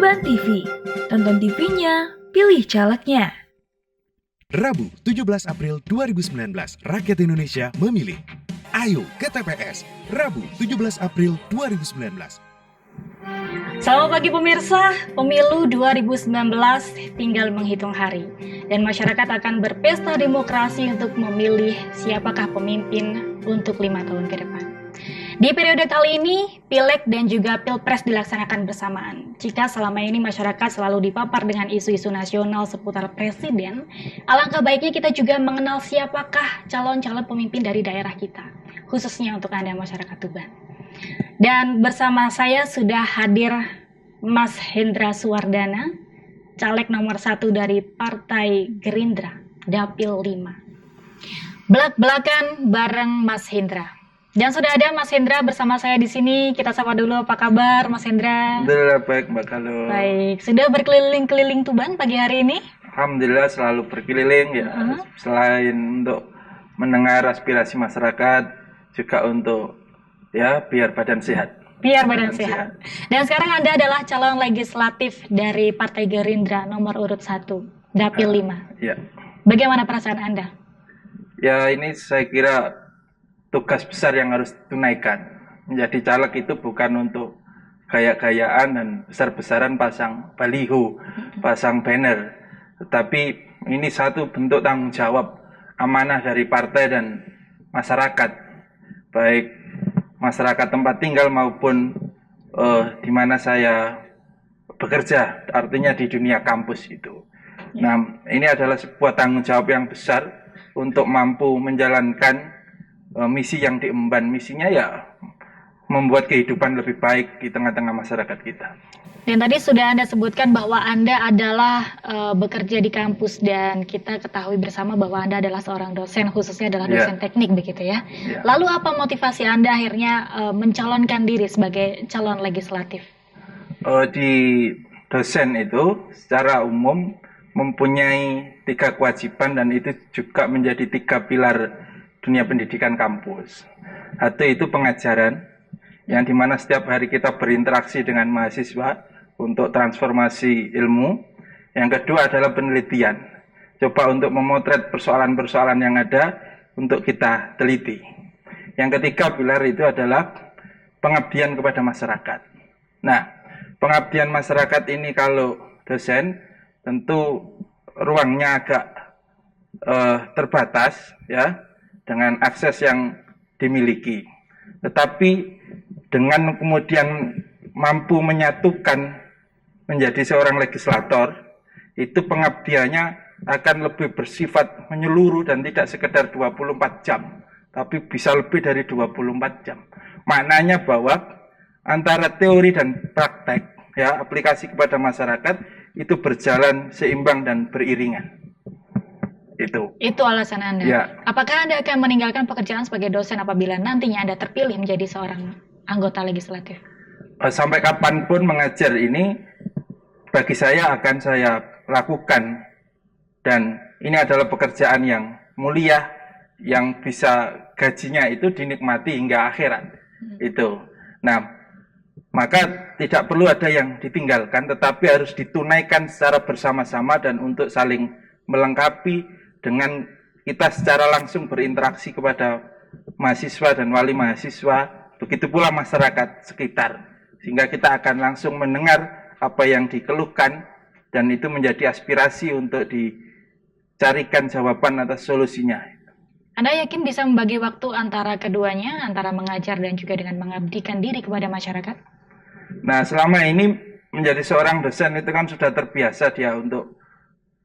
Tuban TV. Tonton TV-nya, pilih calegnya. Rabu 17 April 2019, rakyat Indonesia memilih. Ayo ke TPS, Rabu 17 April 2019. Selamat pagi pemirsa, pemilu 2019 tinggal menghitung hari dan masyarakat akan berpesta demokrasi untuk memilih siapakah pemimpin untuk 5 tahun ke depan. Di periode kali ini, Pileg dan juga Pilpres dilaksanakan bersamaan. Jika selama ini masyarakat selalu dipapar dengan isu-isu nasional seputar presiden, alangkah baiknya kita juga mengenal siapakah calon-calon pemimpin dari daerah kita, khususnya untuk Anda masyarakat Tuban. Dan bersama saya sudah hadir Mas Hendra Suwardana, caleg nomor 1 dari Partai Gerindra, Dapil 5. Belak-belakan bareng Mas Hendra. Dan sudah ada Mas Hendra bersama saya di sini. Kita sapa dulu, apa kabar Mas Hendra? Alhamdulillah baik Mbak Kalo. Baik, sudah berkeliling-keliling Tuban pagi hari ini? Alhamdulillah selalu berkeliling ya. Selain untuk mendengar aspirasi masyarakat, juga untuk ya biar badan sehat. Biar badan sehat. Dan sekarang Anda adalah calon legislatif dari Partai Gerindra nomor urut 1, Dapil 5. Ya. Bagaimana perasaan Anda? Ya ini saya kira tugas besar yang harus tunaikan. Menjadi caleg itu bukan untuk gaya-gayaan dan besar-besaran pasang baliho, pasang banner. Tetapi ini satu bentuk tanggung jawab amanah dari partai dan masyarakat. Baik masyarakat tempat tinggal maupun di mana saya bekerja, artinya di dunia kampus itu. Nah, ini adalah sebuah tanggung jawab yang besar untuk mampu menjalankan misi yang diemban. Misinya ya membuat kehidupan lebih baik di tengah-tengah masyarakat kita. Dan tadi sudah Anda sebutkan bahwa Anda adalah bekerja di kampus dan kita ketahui bersama bahwa Anda adalah seorang dosen, khususnya adalah dosen teknik begitu ya. Lalu apa motivasi Anda akhirnya mencalonkan diri sebagai calon legislatif? Di dosen itu secara umum mempunyai 3 kewajiban dan itu juga menjadi 3 pilar dunia pendidikan kampus. Satu itu pengajaran, yang dimana setiap hari kita berinteraksi dengan mahasiswa untuk transformasi ilmu. Yang kedua adalah penelitian, coba untuk memotret persoalan-persoalan yang ada untuk kita teliti. Yang ketiga pilar itu adalah pengabdian kepada masyarakat. Nah, pengabdian masyarakat ini kalau dosen tentu ruangnya agak terbatas ya, dengan akses yang dimiliki. Tetapi dengan kemudian mampu menyatukan menjadi seorang legislator, itu pengabdiannya akan lebih bersifat menyeluruh dan tidak sekedar 24 jam, tapi bisa lebih dari 24 jam. Maknanya bahwa antara teori dan praktek, ya, aplikasi kepada masyarakat itu berjalan seimbang dan beriringan. Itu alasan Anda. Ya. Apakah Anda akan meninggalkan pekerjaan sebagai dosen apabila nantinya Anda terpilih menjadi seorang anggota legislatif? Sampai kapanpun mengajar ini bagi saya akan saya lakukan, dan ini adalah pekerjaan yang mulia yang bisa gajinya itu dinikmati hingga akhirat. Itu. Nah, maka tidak perlu ada yang ditinggalkan, tetapi harus ditunaikan secara bersama-sama dan untuk saling melengkapi dengan kita secara langsung berinteraksi kepada mahasiswa dan wali mahasiswa, begitu pula masyarakat sekitar, sehingga kita akan langsung mendengar apa yang dikeluhkan dan itu menjadi aspirasi untuk dicarikan jawaban atas solusinya. Anda yakin bisa membagi waktu antara keduanya, antara mengajar dan juga dengan mengabdikan diri kepada masyarakat? Nah, selama ini menjadi seorang dosen itu kan sudah terbiasa dia untuk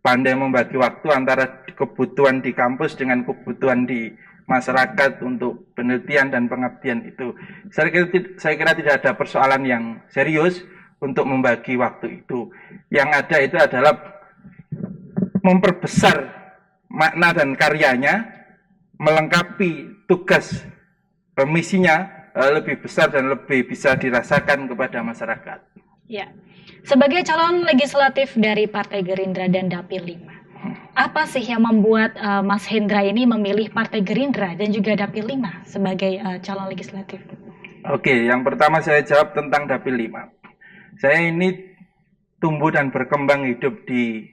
pandai membagi waktu antara kebutuhan di kampus dengan kebutuhan di masyarakat untuk penelitian dan pengabdian itu. Saya kira tidak ada persoalan yang serius untuk membagi waktu itu. Yang ada itu adalah memperbesar makna dan karyanya, melengkapi tugas misinya lebih besar dan lebih bisa dirasakan kepada masyarakat. Ya. Sebagai calon legislatif dari Partai Gerindra dan Dapil 5, apa sih yang membuat Mas Hendra ini memilih Partai Gerindra dan juga Dapil 5 sebagai calon legislatif? Oke, yang pertama saya jawab tentang Dapil 5. Saya ini tumbuh dan berkembang hidup di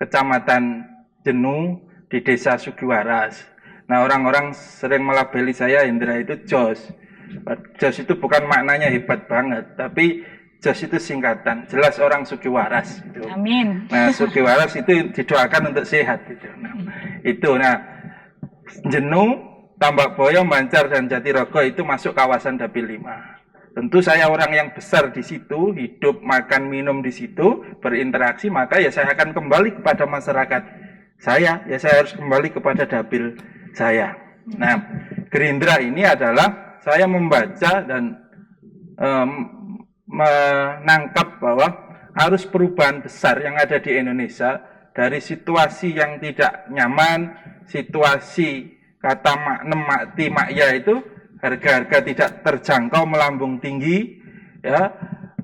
Kecamatan Jenu, di Desa Sugiwaras. Nah, orang-orang sering melabeli saya Hendra itu Jos. Jos itu bukan maknanya hebat banget, tapi Jos itu singkatan, jelas orang Sugiwaras. Gitu. Amin. Nah, Sugiwaras itu didoakan untuk sehat. Gitu. Nah, Jenu, Tambak Boyo, Banjar, dan Jatirogo itu masuk kawasan Dapil 5. Tentu saya orang yang besar di situ, hidup, makan, minum di situ, berinteraksi, maka ya saya akan kembali kepada masyarakat saya harus kembali kepada dapil saya. Nah, Gerindra ini adalah saya membaca dan menangkap bahwa arus perubahan besar yang ada di Indonesia dari situasi yang tidak nyaman, situasi kata maknem, makti, makya itu harga-harga tidak terjangkau melambung tinggi, ya,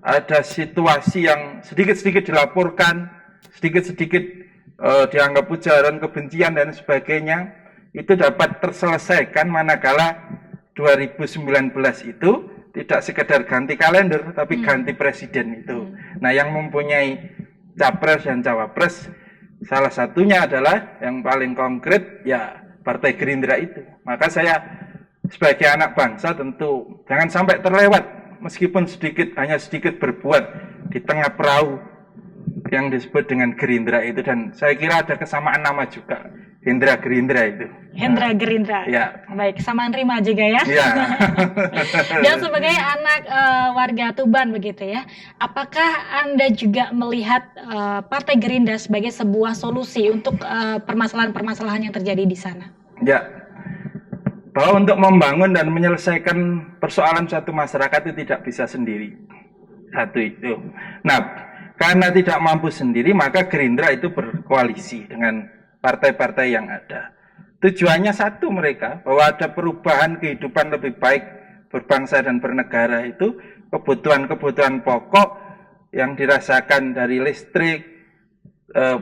ada situasi yang sedikit-sedikit dilaporkan, sedikit-sedikit dianggap ujaran kebencian dan sebagainya, itu dapat terselesaikan manakala 2019 itu tidak sekedar ganti kalender, tapi ganti presiden itu. Nah, yang mempunyai capres dan cawapres, salah satunya adalah yang paling konkret, ya Partai Gerindra itu. Maka saya sebagai anak bangsa tentu jangan sampai terlewat, meskipun hanya sedikit berbuat di tengah perahu yang disebut dengan Gerindra itu, dan saya kira ada kesamaan nama juga, Hendra Gerindra itu. Hendra Gerindra. Ya. Baik, samaan rima juga ya. Ya. Dan sebagai anak warga Tuban begitu ya, apakah Anda juga melihat Partai Gerindra sebagai sebuah solusi untuk permasalahan-permasalahan yang terjadi di sana? Ya. Bahwa untuk membangun dan menyelesaikan persoalan suatu masyarakat itu tidak bisa sendiri. Satu itu. Nah, karena tidak mampu sendiri, maka Gerindra itu berkoalisi dengan partai-partai yang ada. Tujuannya satu mereka, bahwa ada perubahan kehidupan lebih baik berbangsa dan bernegara itu, kebutuhan-kebutuhan pokok yang dirasakan dari listrik,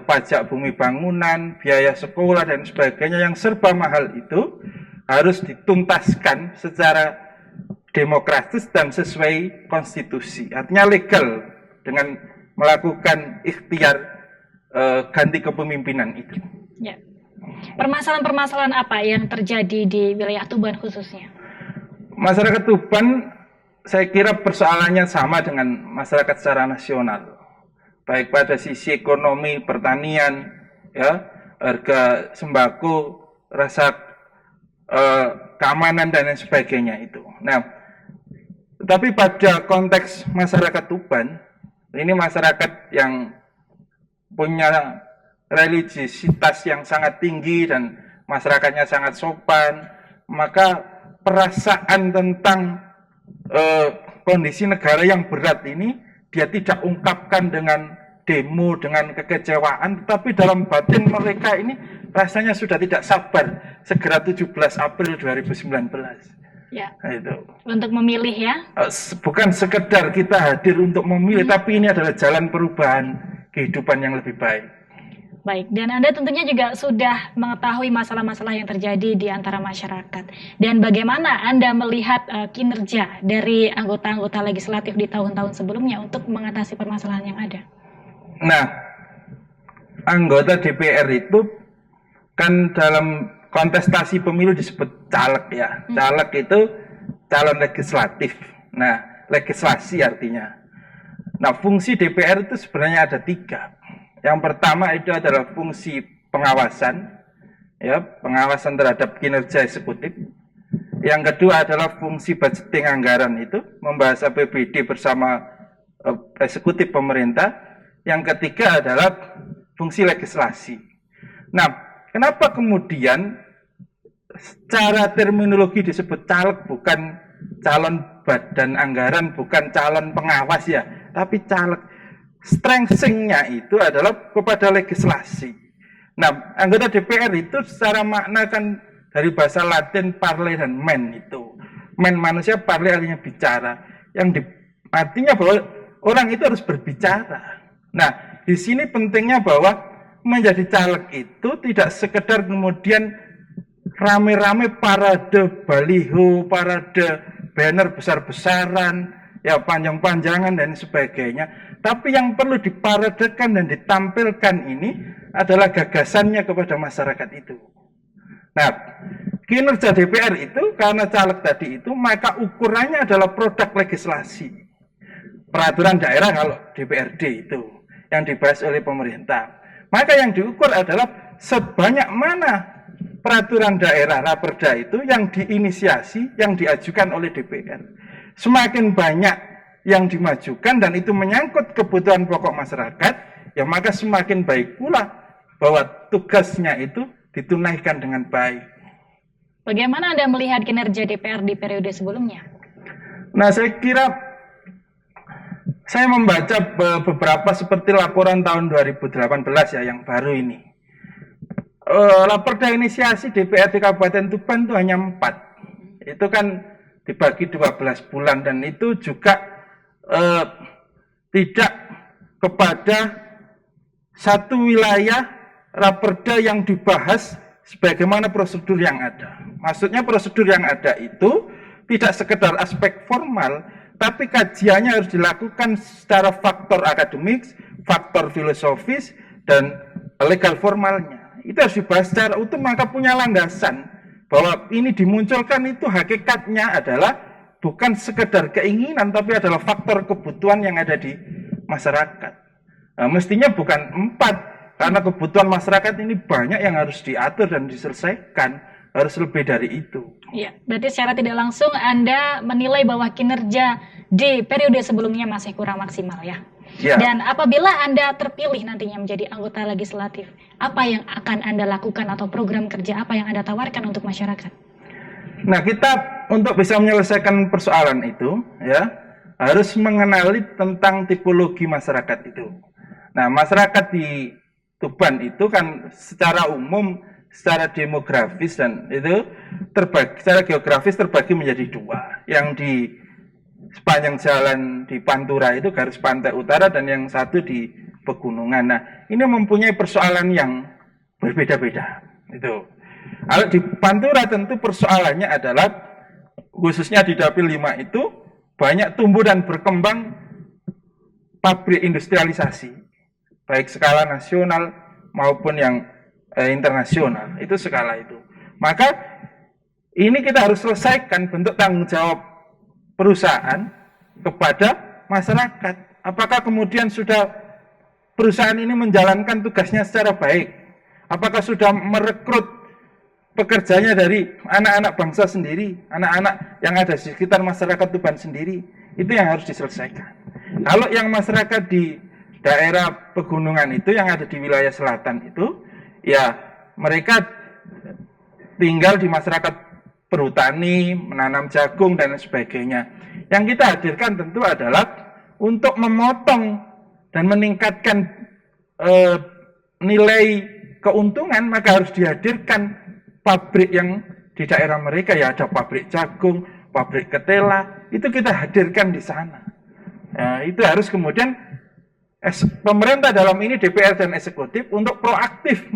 pajak bumi bangunan, biaya sekolah dan sebagainya yang serba mahal itu harus dituntaskan secara demokratis dan sesuai konstitusi. Artinya legal dengan melakukan ikhtiar ganti kepemimpinan itu. Ya. Permasalahan-permasalahan apa yang terjadi di wilayah Tuban khususnya? Masyarakat Tuban, saya kira persoalannya sama dengan masyarakat secara nasional. Baik pada sisi ekonomi, pertanian, ya, harga sembako, rasa keamanan dan lain sebagainya itu. Nah, tetapi pada konteks masyarakat Tuban, ini masyarakat yang punya religiositas yang sangat tinggi dan masyarakatnya sangat sopan, maka perasaan tentang kondisi negara yang berat ini dia tidak ungkapkan dengan demo, dengan kekecewaan, tetapi dalam batin mereka ini rasanya sudah tidak sabar segera 17 April 2019. Ya. Nah, itu. Untuk memilih ya? Bukan sekedar kita hadir untuk memilih, tapi ini adalah jalan perubahan kehidupan yang lebih baik. Baik, dan Anda tentunya juga sudah mengetahui masalah-masalah yang terjadi di antara masyarakat. Dan bagaimana Anda melihat kinerja dari anggota-anggota legislatif di tahun-tahun sebelumnya untuk mengatasi permasalahan yang ada? Nah, anggota DPR itu kan dalam kontestasi pemilu disebut caleg ya. Caleg itu calon legislatif. Nah, legislasi artinya. Nah, fungsi DPR itu sebenarnya ada 3. Yang pertama itu adalah fungsi pengawasan, ya, pengawasan terhadap kinerja eksekutif. Yang kedua adalah fungsi budgeting anggaran itu, membahas APBD bersama eksekutif pemerintah. Yang ketiga adalah fungsi legislasi. Nah, kenapa kemudian secara terminologi disebut caleg, bukan calon badan anggaran, bukan calon pengawas ya, tapi caleg. Strengthing-nya itu adalah kepada legislasi. Nah, anggota DPR itu secara makna kan dari bahasa Latin parle dan men itu. Men manusia, parle artinya bicara. Artinya bahwa orang itu harus berbicara. Nah, di sini pentingnya bahwa menjadi caleg itu tidak sekedar kemudian rame-rame parade baliho, parade banner besar-besaran, ya panjang-panjangan dan sebagainya. Tapi yang perlu diparadekan dan ditampilkan ini adalah gagasannya kepada masyarakat itu. Nah, kinerja DPR itu karena caleg tadi itu, maka ukurannya adalah produk legislasi. Peraturan daerah kalau DPRD itu yang dibahas oleh pemerintah. Maka yang diukur adalah sebanyak mana peraturan daerah Raperda itu yang diinisiasi, yang diajukan oleh DPR. Semakin banyak yang dimajukan dan itu menyangkut kebutuhan pokok masyarakat, ya maka semakin baik pula bahwa tugasnya itu ditunaikan dengan baik. Bagaimana Anda melihat kinerja DPR di periode sebelumnya? Nah, saya kira saya membaca beberapa seperti laporan tahun 2018 ya yang baru ini. Raperda inisiasi DPRD Kabupaten Tuban itu hanya 4. Itu kan dibagi 12 bulan dan itu juga tidak kepada satu wilayah Raperda yang dibahas sebagaimana prosedur yang ada. Maksudnya prosedur yang ada itu tidak sekedar aspek formal, tapi kajiannya harus dilakukan secara faktor akademik, faktor filosofis, dan legal formalnya. Itu harus dibahas secara utuh, maka punya landasan bahwa ini dimunculkan itu hakikatnya adalah bukan sekedar keinginan, tapi adalah faktor kebutuhan yang ada di masyarakat. Nah, mestinya bukan 4, karena kebutuhan masyarakat ini banyak yang harus diatur dan diselesaikan, harus lebih dari itu. Ya, berarti secara tidak langsung Anda menilai bahwa kinerja di periode sebelumnya masih kurang maksimal ya? Ya. Dan apabila Anda terpilih nantinya menjadi anggota legislatif, apa yang akan Anda lakukan atau program kerja apa yang Anda tawarkan untuk masyarakat? Nah, kita untuk bisa menyelesaikan persoalan itu, ya, harus mengenali tentang tipologi masyarakat itu. Nah, masyarakat di Tuban itu kan secara umum, secara demografis dan itu terbagi, secara geografis terbagi menjadi 2. Yang di sepanjang jalan di Pantura itu garis pantai utara dan yang satu di pegunungan. Nah, ini mempunyai persoalan yang berbeda-beda. Itu. Kalau di Pantura tentu persoalannya adalah khususnya di Dapil 5 itu banyak tumbuh dan berkembang pabrik industrialisasi baik skala nasional maupun yang internasional, itu skala itu. Maka ini kita harus selesaikan bentuk tanggung jawab perusahaan kepada masyarakat. Apakah kemudian sudah perusahaan ini menjalankan tugasnya secara baik? Apakah sudah merekrut pekerjanya dari anak-anak bangsa sendiri, anak-anak yang ada di sekitar masyarakat Tuban sendiri? Itu yang harus diselesaikan. Kalau yang masyarakat di daerah pegunungan itu, yang ada di wilayah selatan itu, ya mereka tinggal di masyarakat perhutani, menanam jagung dan sebagainya. Yang kita hadirkan tentu adalah untuk memotong dan meningkatkan nilai keuntungan, maka harus dihadirkan pabrik yang di daerah mereka, ya ada pabrik jagung, pabrik ketela, itu kita hadirkan di sana. Nah, itu harus kemudian pemerintah dalam ini DPR dan eksekutif untuk proaktif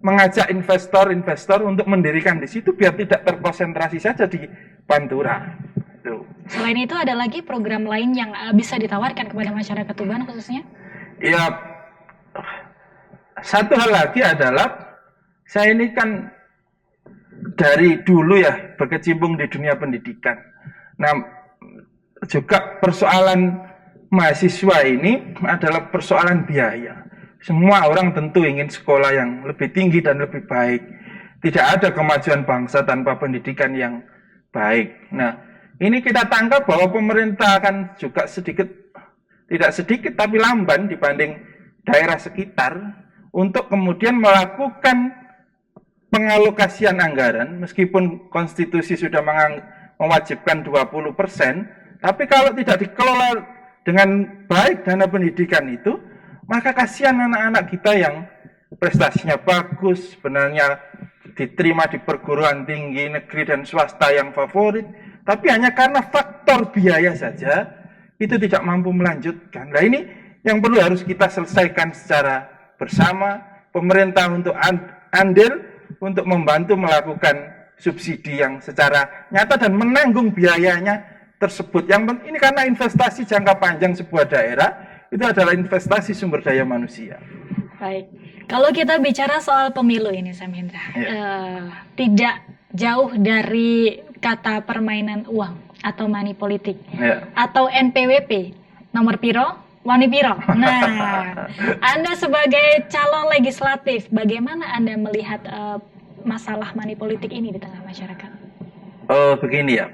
mengajak investor-investor untuk mendirikan di situ biar tidak terkonsentrasi saja di Pantura. Itu. Selain itu ada lagi program lain yang bisa ditawarkan kepada masyarakat Tuban khususnya? Ya, satu hal lagi adalah saya ini kan dari dulu ya berkecimpung di dunia pendidikan. Nah, juga persoalan mahasiswa ini adalah persoalan biaya. Semua orang tentu ingin sekolah yang lebih tinggi dan lebih baik. Tidak ada kemajuan bangsa tanpa pendidikan yang baik. Nah, ini kita tangkap bahwa pemerintah akan juga tidak sedikit tapi lamban dibanding daerah sekitar untuk kemudian melakukan pengalokasian anggaran, meskipun konstitusi sudah mewajibkan 20%, tapi kalau tidak dikelola dengan baik dana pendidikan itu, maka kasihan anak-anak kita yang prestasinya bagus, sebenarnya diterima di perguruan tinggi negeri dan swasta yang favorit, tapi hanya karena faktor biaya saja, itu tidak mampu melanjutkan. Nah, ini yang perlu harus kita selesaikan secara bersama, pemerintah untuk andil, untuk membantu melakukan subsidi yang secara nyata dan menanggung biayanya tersebut. Ini karena investasi jangka panjang sebuah daerah itu adalah investasi sumber daya manusia. Baik, kalau kita bicara soal pemilu ini, Sam Hendra, tidak jauh dari kata permainan uang atau money politik, atau NPWP, nomor piro, wani piro. Nah, Anda sebagai calon legislatif, bagaimana Anda melihat masalah money politik ini di tengah masyarakat? Begini ya,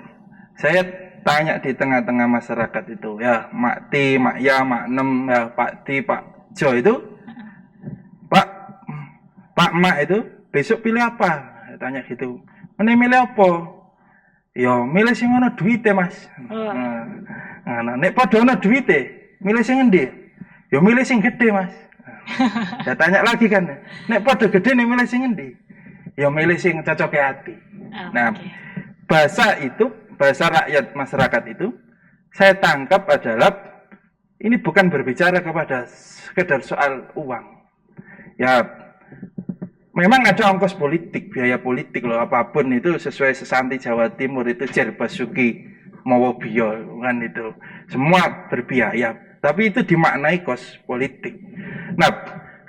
saya tanya di tengah-tengah masyarakat itu, ya, Mak Ti, Mak Ya, Mak Nem, ya, Pak Ti, Pak Jo itu, Pak Mak itu besok pilih apa? Saya tanya gitu. Mana milih apa? Yo milih sing ana duite, Mas. Nek padha ana duite, milih sing endi? Yo milih sing gede, Mas. Saya tanya lagi kan, nek padha gede nek milih sing endi? Yo milih sing cocoke ati. Nah, bahasa rakyat masyarakat itu saya tangkap adalah ini bukan berbicara kepada sekedar soal uang. Ya, memang ada ongkos politik, biaya politik loh, apapun itu sesuai sesanti Jawa Timur itu Jer Basuki Mawa Biyo kan itu. Semua berbiaya, tapi itu dimaknai kos politik. Nah,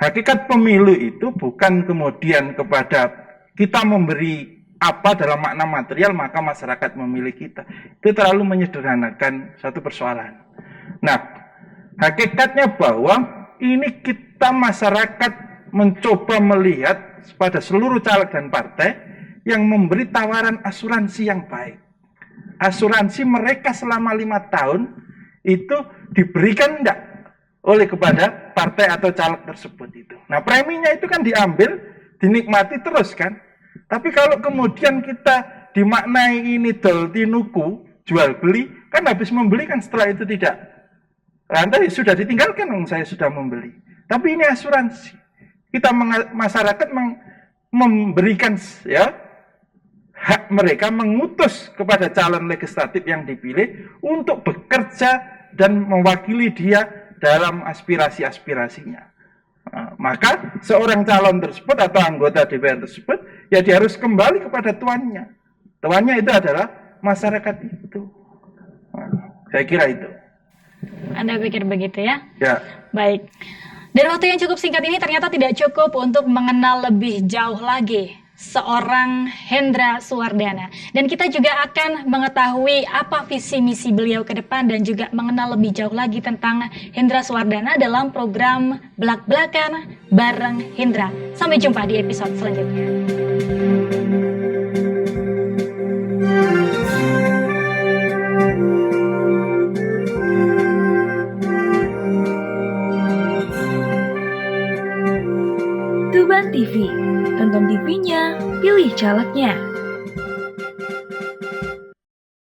hakikat pemilu itu bukan kemudian kepada kita memberi apa dalam makna material maka masyarakat memilih kita. Itu terlalu menyederhanakan satu persoalan. Nah, hakikatnya bahwa ini kita masyarakat mencoba melihat pada seluruh caleg dan partai yang memberi tawaran asuransi yang baik. Asuransi mereka selama 5 tahun itu diberikan enggak oleh kepada partai atau caleg tersebut itu. Nah, preminya itu kan diambil, dinikmati terus kan. Tapi kalau kemudian kita dimaknai ini dol tinuku, jual beli, kan habis membeli kan setelah itu tidak. Lantas sudah ditinggalkan, saya sudah membeli. Tapi ini asuransi. Kita masyarakat memberikan ya hak mereka mengutus kepada calon legislatif yang dipilih untuk bekerja dan mewakili dia dalam aspirasi-aspirasinya. Maka seorang calon tersebut atau anggota DPR tersebut ya dia harus kembali kepada tuannya. Tuannya itu adalah masyarakat itu. Saya kira itu. Anda pikir begitu ya? Ya. Baik. Dan waktu yang cukup singkat ini ternyata tidak cukup untuk mengenal lebih jauh lagi seorang Hendra Suwardana. Dan kita juga akan mengetahui apa visi misi beliau ke depan dan juga mengenal lebih jauh lagi tentang Hendra Suwardana dalam program Belak-Belakan bareng Hendra. Sampai jumpa di episode selanjutnya. Tuban TV, tonton TV-nya, pilih calegnya.